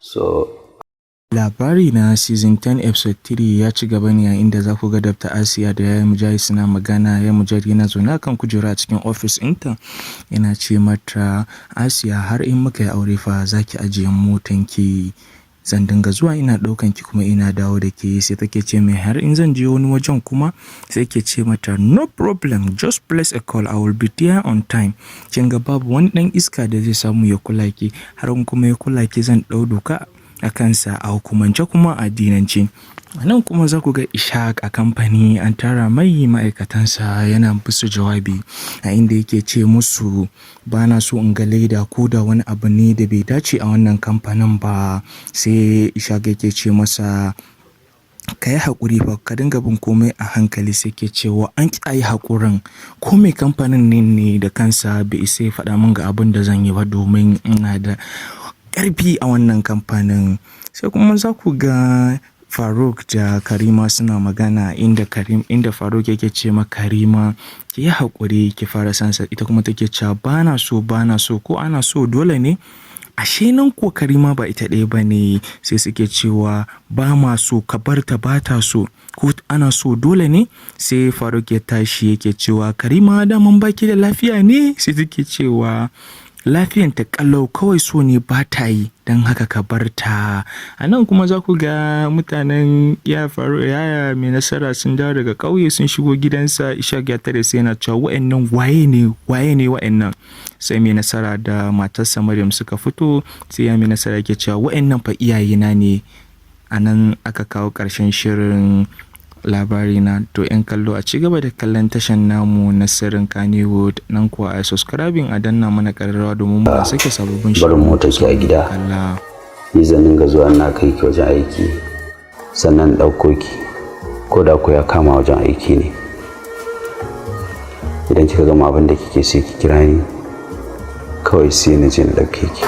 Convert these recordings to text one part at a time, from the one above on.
So Labari na Season 10 Episode 3 ya ci gaba ne a inda za ku ga Dr. Asiya da Yaya Mujahid suna magana. Yaya Mujahid yana zaune a kan kujera a cikin ofis ɗinta. Yana ce mata, Asiya har in muka yi aure fa za ki ajiye motanki. Zan dinga zuwa ina ɗaukan ki kuma ina dawo da ke. Sai take ce mai har in zan je wani wajen kuma sai ke ce mata no problem, just place a call, I will be there on time. Kin ga babu wani ɗan iska da zai samu ya kula ki, har kuma ya kula ki zan ɗau doka a kansa a hukumance kuma a addinance. A nan kuma za ku ga Ishaq a kamfani an tara mai ma'aikatansa yana musu jawabi a inda yake ce musu ba na so in ga leda ko da wani abu ne da bai dace a wannan kamfanin ba. Sai Ishaq yake ce masa ka yi haƙuri ba, ka dinga bin komai a hankali. Sai ke cewa an ƙi a yi haƙurin, ko mai kamfanin ne da kansa bai isa ya faɗa min ga abin da zan yi ba domin ina da ƙarfi a wannan kamfanin. Sai kuma za ku ga Faruk da Karima suna magana inda Faruk yake ce ma Karima ki yi haƙuri ki fara sansa, ita kuma take cewa bana so ko ana so dole ne. Ashe nan ko Karima ba ita ɗaya ba ne. Sai suke cewa ba ma so ka bar ta, ba ta so, ko ana so dole ne. Sai Faruk ya tashi yake cewa Karima daman baki da lafiya ne? Sai take cewa lafiyanta kallau, kawai so ne ba ta yi, don haka ka bar ta. A nan kuma za ku ga mutanen Yaya Mai Nasara sun dawo daga ƙauye sun shigo gidansa. Ishaq ya tare sai yana cewa wa'annan waye ne wa'annan. Sai Mai Nasara da matarsa Maryam suka fito. Sai ya Mai Nasara yake cewa wa'annan fa iyayena ne. A nan aka kawo ƙarshen shirin labari na. To 'yan kallo a ci gaba da kallon tashan namu na Sirrin Kannywood. Nan kuwa a subscribing a danna mana ƙararrawa domin mu sake sababbin barin motar ki a gida, ni zan dinga zuwa na kai ki wajen aiki, sannan ɗauko ki ko da ku ya kama wajen aiki ne. Idan kika gama abin da kike sai ki kira ni, kawai sai na je na ɗauke ki.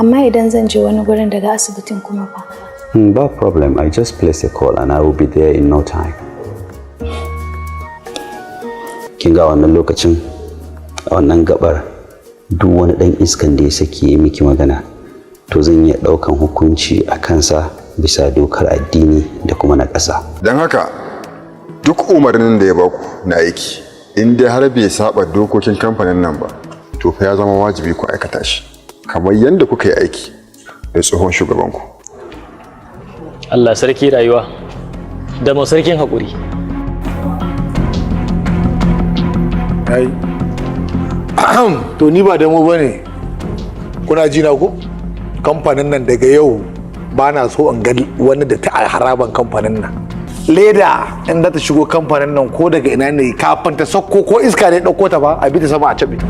Amma idan zan je wani gurin daga asibitin kuma fa? No problem, I just place a call and I will be there in no time. Kin ga wannan lokacin, a wannan gabar, duk wani ɗan iskan da ya saki miki magana, to zan iya ɗaukan hukunci a kansa bisa dokar addini da kuma na ƙasa. Don haka duk umarnin da ya baku na aiki, in dai har bai saba dokokin kamfanin nan ba, to fa ya zama wajibi ku aikata shi kamar yadda kuka yi aiki da tsohon shugabanku. Allah sarki rayuwa da mu sarkin haƙuri. To ni ba da mu bane, kuna ji na ko? Kamfanin nan daga yau ba na so in ga wani da ta haraban kamfanin nan. Leda in da ta shigo kamfanin nan ko daga ina ne, kafin ta sakko ko iska ne ɗauko ta ba, a bi ta sama a cabe.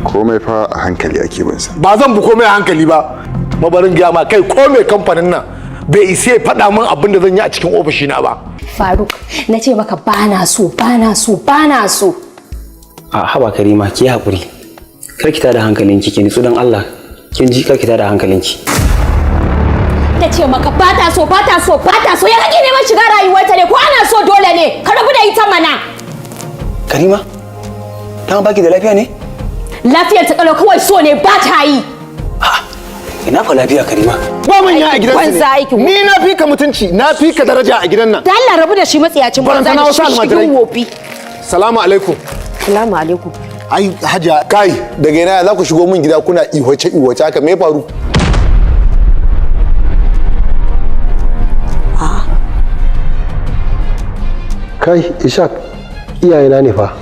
Komai fa a hankali ake bin sa. Ba zan bi komai a hankali ba. Mabarin gaya ma kai ko mai kamfanin nan bai isa ya faɗa min abin da zan yi a cikin ofishina ba. Faruk, na ce maka bana so. A haba Karima, ki haƙuri. Kar ki tada hankalinki, ki nitsu don Allah. Kin ji, kar ki tada hankalinki. Na ce maka bata so. Ya kake neman shiga rayuwarta ne ko ana so dole ne? Ka rabu da ita mana. Karima, ta baki da lafiya ne? Lafiyar ta kalau, kawai so ne ba ta yi. Ina fa lafiya Karima. Ba mun ya a gidan ne. Ni na fi ka mutunci, na fi ka daraja a gidan nan. Da Allah rabu da shi matsiyacin banza da shi cikin wofi. Salamu alaikum. Salamu alaikum. Ai Hajiya, kai daga ina za ku shigo min gida kuna iwace haka, me faru? Kai Ishaq, iyayena ne fa.